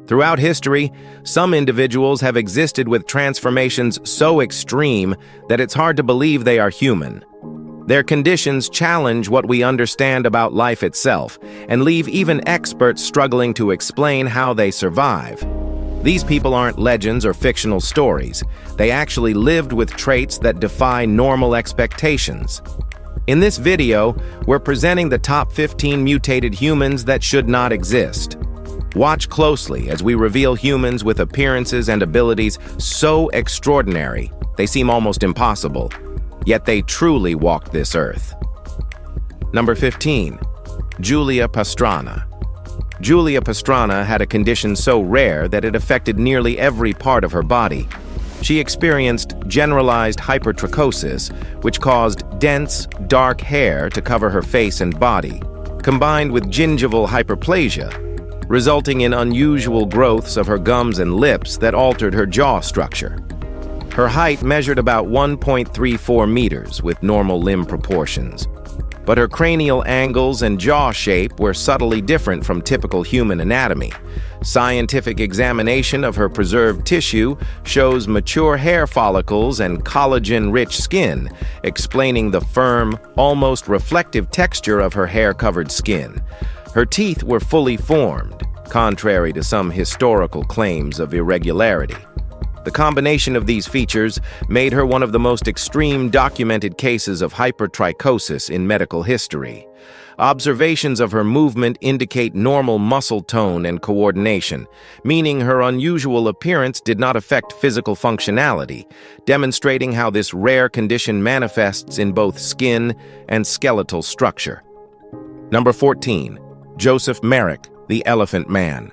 Throughout history, some individuals have existed with transformations so extreme that it's hard to believe they are human. Their conditions challenge what we understand about life itself and leave even experts struggling to explain how they survive. These people aren't legends or fictional stories. They actually lived with traits that defy normal expectations. In this video, we're presenting the top 15 mutated humans that should not exist. Watch closely as we reveal humans with appearances and abilities so extraordinary, they seem almost impossible, yet they truly walked this earth. Number 15. Julia Pastrana. Julia Pastrana had a condition so rare that it affected nearly every part of her body. She experienced generalized hypertrichosis, which caused dense, dark hair to cover her face and body, combined with gingival hyperplasia, resulting in unusual growths of her gums and lips that altered her jaw structure. Her height measured about 1.34 meters with normal limb proportions, but her cranial angles and jaw shape were subtly different from typical human anatomy. Scientific examination of her preserved tissue shows mature hair follicles and collagen-rich skin, explaining the firm, almost reflective texture of her hair-covered skin. Her teeth were fully formed, contrary to some historical claims of irregularity. The combination of these features made her one of the most extreme documented cases of hypertrichosis in medical history. Observations of her movement indicate normal muscle tone and coordination, meaning her unusual appearance did not affect physical functionality, demonstrating how this rare condition manifests in both skin and skeletal structure. Number 14. Joseph Merrick, the Elephant Man.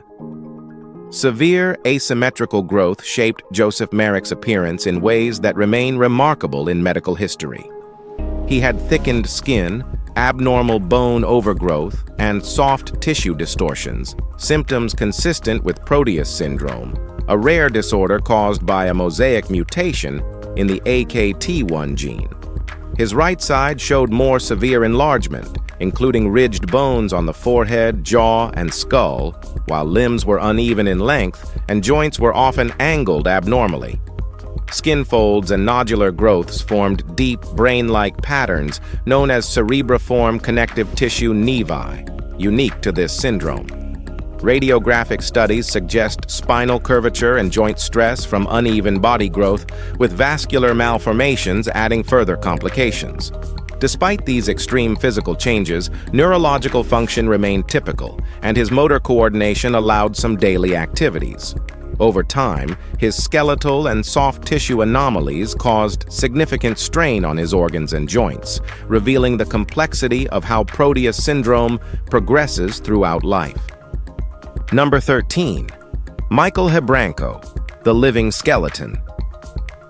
Severe asymmetrical growth shaped Joseph Merrick's appearance in ways that remain remarkable in medical history. He had thickened skin, abnormal bone overgrowth, and soft tissue distortions, symptoms consistent with Proteus syndrome, a rare disorder caused by a mosaic mutation in the AKT1 gene. His right side showed more severe enlargement, including ridged bones on the forehead, jaw, and skull, while limbs were uneven in length and joints were often angled abnormally. Skin folds and nodular growths formed deep, brain-like patterns known as cerebriform connective tissue nevi, unique to this syndrome. Radiographic studies suggest spinal curvature and joint stress from uneven body growth, with vascular malformations adding further complications. Despite these extreme physical changes, neurological function remained typical, and his motor coordination allowed some daily activities. Over time, his skeletal and soft tissue anomalies caused significant strain on his organs and joints, revealing the complexity of how Proteus syndrome progresses throughout life. Number 13. Michael Hebranko, the Living Skeleton.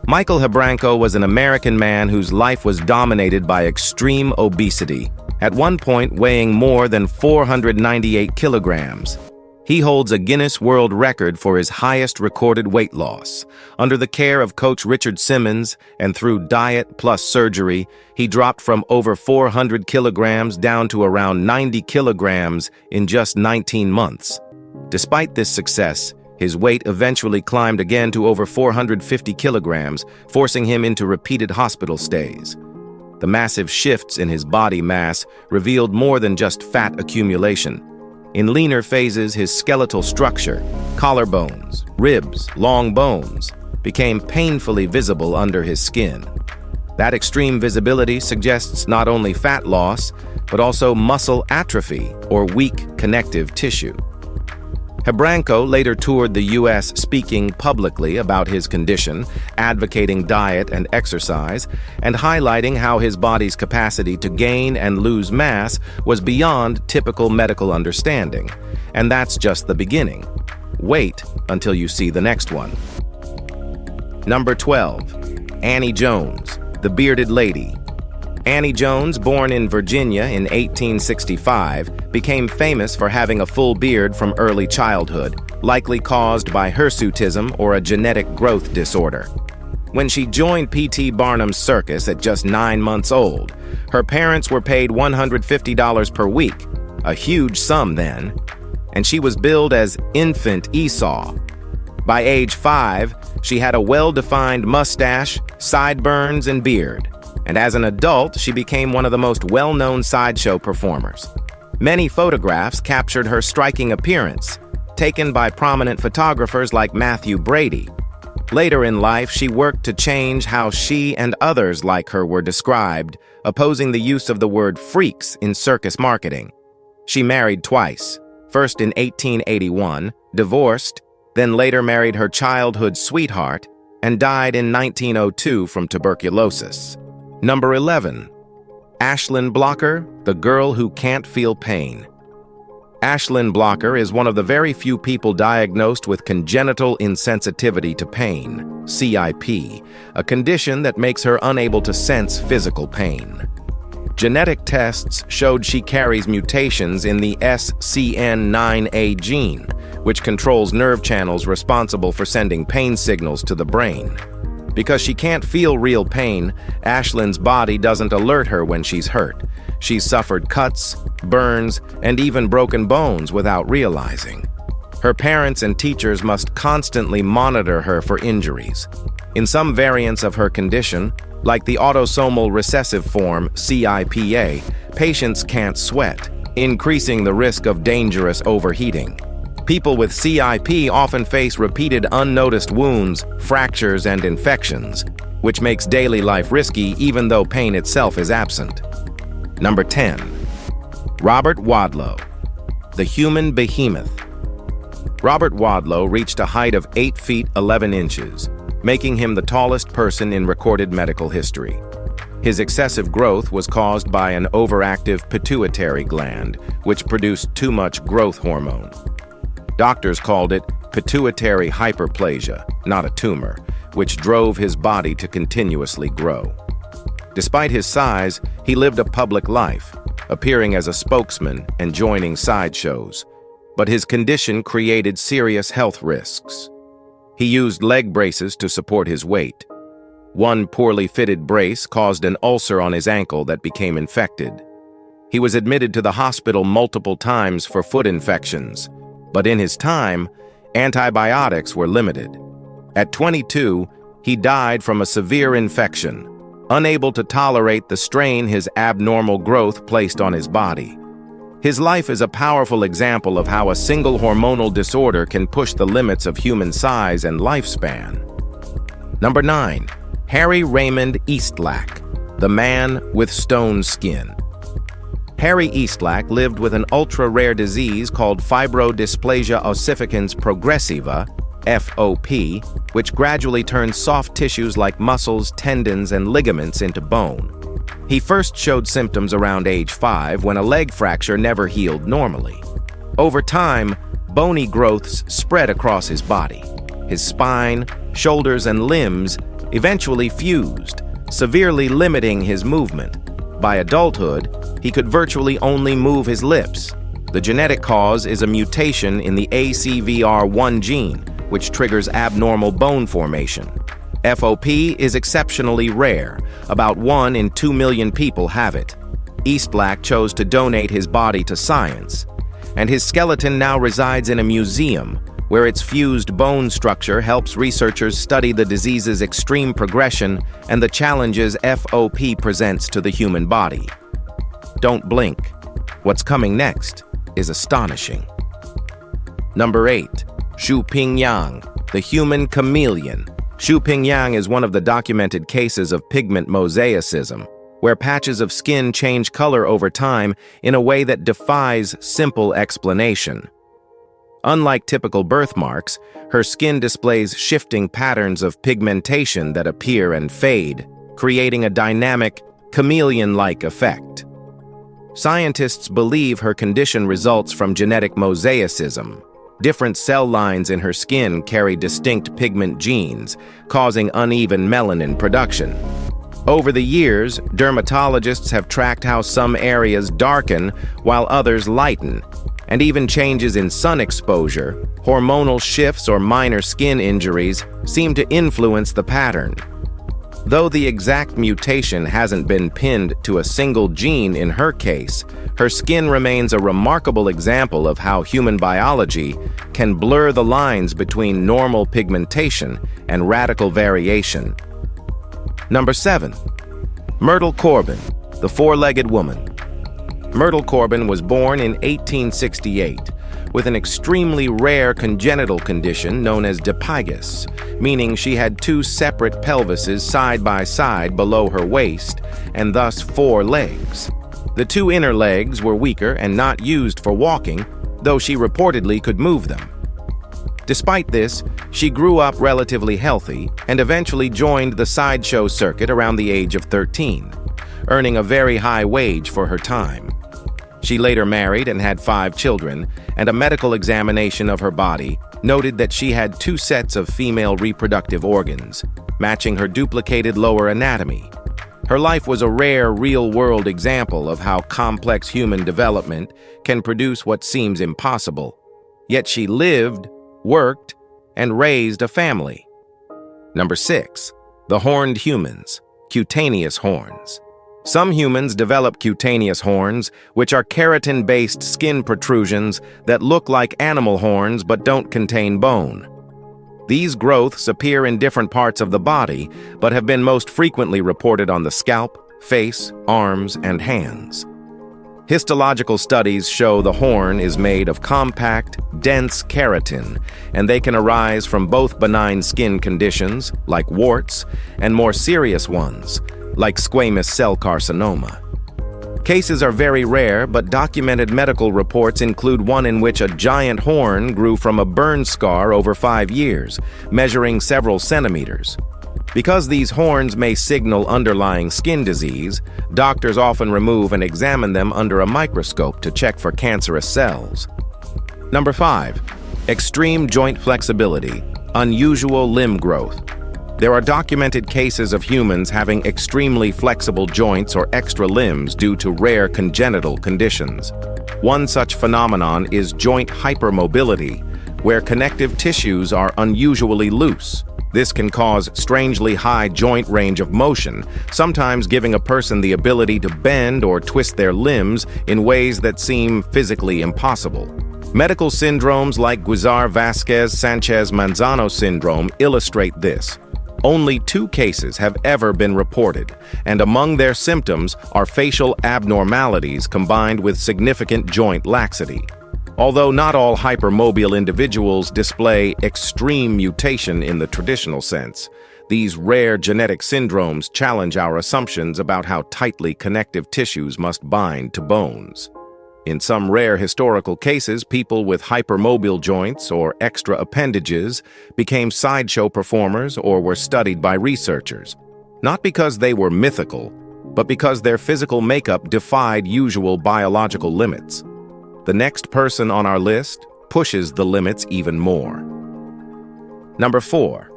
Michael Hebranko was an American man whose life was dominated by extreme obesity, at one point weighing more than 498 kilograms. He holds a Guinness World Record for his highest recorded weight loss. Under the care of Coach Richard Simmons and through diet plus surgery, he dropped from over 400 kilograms down to around 90 kilograms in just 19 months. Despite this success, his weight eventually climbed again to over 450 kilograms, forcing him into repeated hospital stays. The massive shifts in his body mass revealed more than just fat accumulation. In leaner phases, his skeletal structure, collarbones, ribs, long bones, became painfully visible under his skin. That extreme visibility suggests not only fat loss, but also muscle atrophy or weak connective tissue. Hebranko later toured the U.S. speaking publicly about his condition, advocating diet and exercise, and highlighting how his body's capacity to gain and lose mass was beyond typical medical understanding. And that's just the beginning. Wait until you see the next one. Number 12. Annie Jones, the Bearded Lady. Annie Jones, born in Virginia in 1865, became famous for having a full beard from early childhood, likely caused by hirsutism or a genetic growth disorder. When she joined P.T. Barnum's circus at just 9 months old, her parents were paid $150 per week, a huge sum then. and she was billed as Infant Esau. By age 5, she had a well-defined mustache, sideburns, and beard, and as an adult, she became one of the most well-known sideshow performers. Many photographs captured her striking appearance, taken by prominent photographers like Matthew Brady. Later in life, she worked to change how she and others like her were described, opposing the use of the word freaks in circus marketing. She married twice, first in 1881, divorced, then later married her childhood sweetheart, and died in 1902 from tuberculosis. Number 11. Ashlyn Blocker, the girl who can't feel pain. Ashlyn Blocker is one of the very few people diagnosed with congenital insensitivity to pain, CIP, a condition that makes her unable to sense physical pain. Genetic tests showed she carries mutations in the SCN9A gene, which controls nerve channels responsible for sending pain signals to the brain. Because she can't feel real pain, Ashlyn's body doesn't alert her when she's hurt. She's suffered cuts, burns, and even broken bones without realizing. Her parents and teachers must constantly monitor her for injuries. In some variants of her condition, like the autosomal recessive form, CIPA, patients can't sweat, increasing the risk of dangerous overheating. People with CIP often face repeated unnoticed wounds, fractures, and infections, which makes daily life risky even though pain itself is absent. Number 10. Robert Wadlow, the human behemoth. Robert Wadlow reached a height of 8 feet 11 inches, making him the tallest person in recorded medical history. His excessive growth was caused by an overactive pituitary gland, which produced too much growth hormone. Doctors called it pituitary hyperplasia, not a tumor, which drove his body to continuously grow. Despite his size, he lived a public life, appearing as a spokesman and joining sideshows. But his condition created serious health risks. He used leg braces to support his weight. One poorly fitted brace caused an ulcer on his ankle that became infected. He was admitted to the hospital multiple times for foot infections, but in his time, antibiotics were limited. At 22, he died from a severe infection, unable to tolerate the strain his abnormal growth placed on his body. His life is a powerful example of how a single hormonal disorder can push the limits of human size and lifespan. Number 9. Harry Raymond Eastlack, the man with stone skin. Harry Eastlack lived with an ultra-rare disease called fibrodysplasia ossificans progressiva, FOP, which gradually turns soft tissues like muscles, tendons, and ligaments into bone. He first showed symptoms around age 5 when a leg fracture never healed normally. Over time, bony growths spread across his body. His spine, shoulders, and limbs eventually fused, severely limiting his movement. By adulthood, he could virtually only move his lips. The genetic cause is a mutation in the ACVR1 gene, which triggers abnormal bone formation. FOP is exceptionally rare. About 1 in 2 million people have it. Eastlack chose to donate his body to science, and his skeleton now resides in a museum where its fused bone structure helps researchers study the disease's extreme progression and the challenges FOP presents to the human body. Don't blink. What's coming next is astonishing. Number 8. Xu Pingyang, the human chameleon. Xu Pingyang is one of the documented cases of pigment mosaicism, where patches of skin change color over time in a way that defies simple explanation. Unlike typical birthmarks, her skin displays shifting patterns of pigmentation that appear and fade, creating a dynamic, chameleon-like effect. Scientists believe her condition results from genetic mosaicism. Different cell lines in her skin carry distinct pigment genes, causing uneven melanin production. Over the years, dermatologists have tracked how some areas darken while others lighten, and even changes in sun exposure, hormonal shifts, or minor skin injuries seem to influence the pattern. Though the exact mutation hasn't been pinned to a single gene in her case, her skin remains a remarkable example of how human biology can blur the lines between normal pigmentation and radical variation. Number 7. Myrtle Corbin, the four-legged woman. Myrtle Corbin was born in 1868 with an extremely rare congenital condition known as Defying, meaning she had two separate pelvises side by side below her waist and thus 4 legs. The 2 inner legs were weaker and not used for walking, though she reportedly could move them. Despite this, she grew up relatively healthy and eventually joined the sideshow circuit around the age of 13, earning a very high wage for her time. She later married and had 5 children, and a medical examination of her body noted that she had 2 sets of female reproductive organs, matching her duplicated lower anatomy. Her life was a rare, real-world example of how complex human development can produce what seems impossible. Yet she lived, worked, and raised a family. Number 6. The horned humans, cutaneous horns. Some humans develop cutaneous horns, which are keratin-based skin protrusions that look like animal horns but don't contain bone. These growths appear in different parts of the body, but have been most frequently reported on the scalp, face, arms, and hands. Histological studies show the horn is made of compact, dense keratin, and they can arise from both benign skin conditions, like warts, and more serious ones, like squamous cell carcinoma. Cases are very rare, but documented medical reports include one in which a giant horn grew from a burn scar over 5 years, measuring several centimeters. Because these horns may signal underlying skin disease, doctors often remove and examine them under a microscope to check for cancerous cells. Number 5. Extreme joint flexibility, unusual limb growth. There are documented cases of humans having extremely flexible joints or extra limbs due to rare congenital conditions. One such phenomenon is joint hypermobility, where connective tissues are unusually loose. This can cause strangely high joint range of motion, sometimes giving a person the ability to bend or twist their limbs in ways that seem physically impossible. Medical syndromes like Guizar-Vasquez-Sanchez-Manzano syndrome illustrate this. Only 2 cases have ever been reported, and among their symptoms are facial abnormalities combined with significant joint laxity. Although not all hypermobile individuals display extreme mutation in the traditional sense, these rare genetic syndromes challenge our assumptions about how tightly connective tissues must bind to bones. In some rare historical cases, people with hypermobile joints or extra appendages became sideshow performers or were studied by researchers, not because they were mythical, but because their physical makeup defied usual biological limits. The next person on our list pushes the limits even more. Number 4.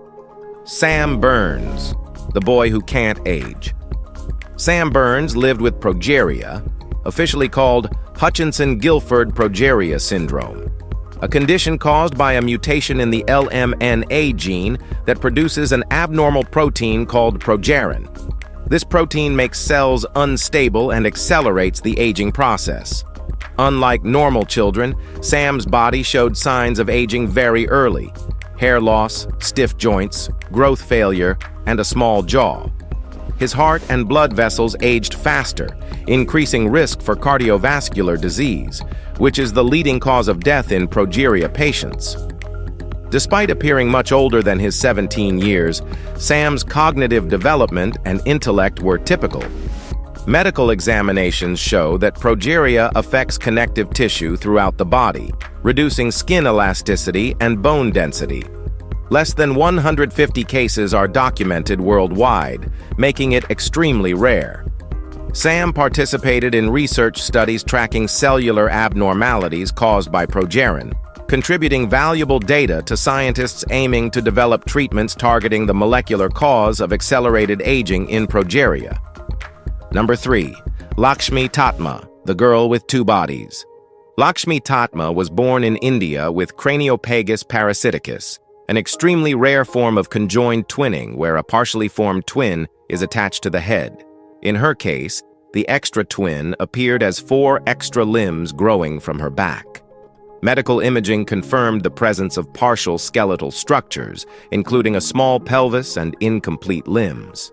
Sam Burns, the boy who can't age. Sam Burns lived with progeria, officially called Hutchinson-Gilford progeria syndrome, a condition caused by a mutation in the LMNA gene that produces an abnormal protein called progerin. This protein makes cells unstable and accelerates the aging process. Unlike normal children, Sam's body showed signs of aging very early: hair loss, stiff joints, growth failure, and a small jaw. His heart and blood vessels aged faster, increasing risk for cardiovascular disease, which is the leading cause of death in progeria patients. Despite appearing much older than his 17 years, Sam's cognitive development and intellect were typical. Medical examinations show that progeria affects connective tissue throughout the body, reducing skin elasticity and bone density. Less than 150 cases are documented worldwide, making it extremely rare. Sam participated in research studies tracking cellular abnormalities caused by progerin, contributing valuable data to scientists aiming to develop treatments targeting the molecular cause of accelerated aging in progeria. Number 3. Lakshmi Tatma, the girl with 2 bodies. Lakshmi Tatma was born in India with craniopagus parasiticus, an extremely rare form of conjoined twinning where a partially formed twin is attached to the head. In her case, the extra twin appeared as 4 extra limbs growing from her back. Medical imaging confirmed the presence of partial skeletal structures, including a small pelvis and incomplete limbs.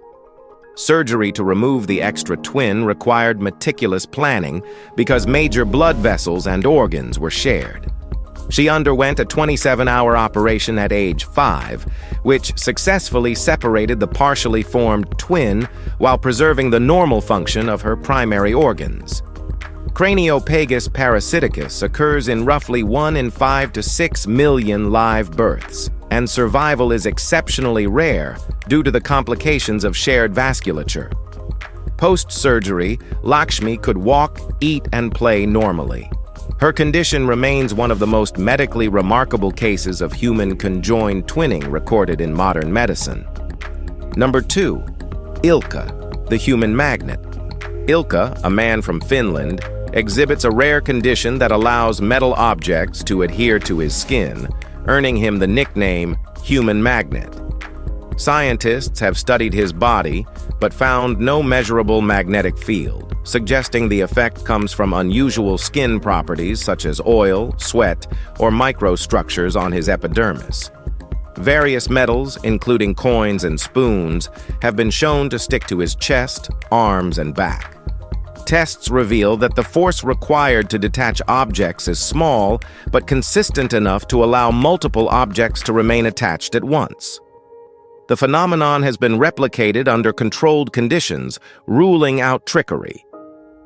Surgery to remove the extra twin required meticulous planning because major blood vessels and organs were shared. She underwent a 27-hour operation at age 5, which successfully separated the partially formed twin while preserving the normal function of her primary organs. Craniopagus parasiticus occurs in roughly 1 in 5 to 6 million live births, and survival is exceptionally rare due to the complications of shared vasculature. Post-surgery, Lakshmi could walk, eat, and play normally. Her condition remains one of the most medically remarkable cases of human conjoined twinning recorded in modern medicine. Number 2. Ilkka, the human magnet. Ilkka, a man from Finland, exhibits a rare condition that allows metal objects to adhere to his skin, earning him the nickname human magnet. Scientists have studied his body, but found no measurable magnetic field, suggesting the effect comes from unusual skin properties such as oil, sweat, or microstructures on his epidermis. Various metals, including coins and spoons, have been shown to stick to his chest, arms, and back. Tests reveal that the force required to detach objects is small, but consistent enough to allow multiple objects to remain attached at once. The phenomenon has been replicated under controlled conditions, ruling out trickery.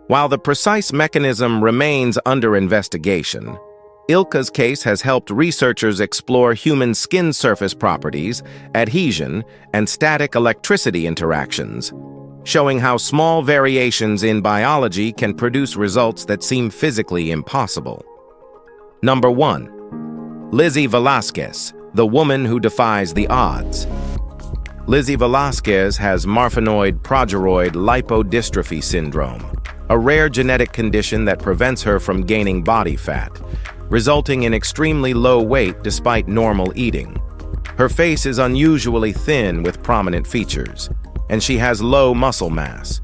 While the precise mechanism remains under investigation, Ilkka's case has helped researchers explore human skin surface properties, adhesion, and static electricity interactions, showing how small variations in biology can produce results that seem physically impossible. Number 1. Lizzie Velasquez, the woman who defies the odds. Lizzie Velasquez has marfanoid progeroid lipodystrophy syndrome, a rare genetic condition that prevents her from gaining body fat, resulting in extremely low weight despite normal eating. Her face is unusually thin with prominent features, and she has low muscle mass.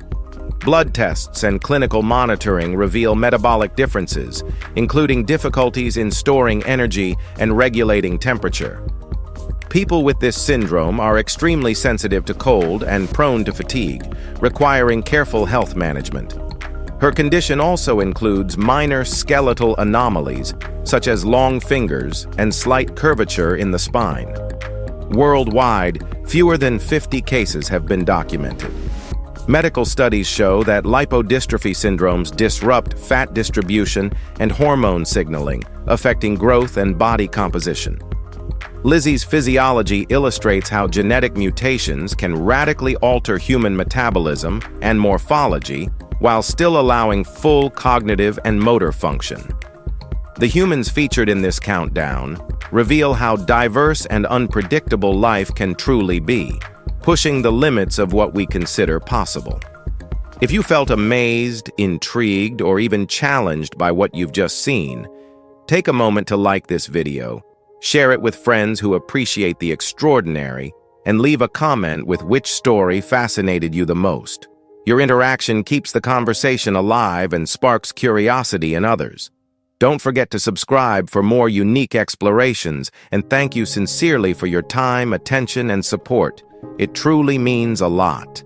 Blood tests and clinical monitoring reveal metabolic differences, including difficulties in storing energy and regulating temperature. People with this syndrome are extremely sensitive to cold and prone to fatigue, requiring careful health management. Her condition also includes minor skeletal anomalies, such as long fingers and slight curvature in the spine. Worldwide, fewer than 50 cases have been documented. Medical studies show that lipodystrophy syndromes disrupt fat distribution and hormone signaling, affecting growth and body composition. Lizzie's physiology illustrates how genetic mutations can radically alter human metabolism and morphology while still allowing full cognitive and motor function. The humans featured in this countdown reveal how diverse and unpredictable life can truly be, pushing the limits of what we consider possible. If you felt amazed, intrigued, or even challenged by what you've just seen, take a moment to like this video, share it with friends who appreciate the extraordinary, and leave a comment with which story fascinated you the most. Your interaction keeps the conversation alive and sparks curiosity in others. Don't forget to subscribe for more unique explorations, and thank you sincerely for your time, attention, and support. It truly means a lot.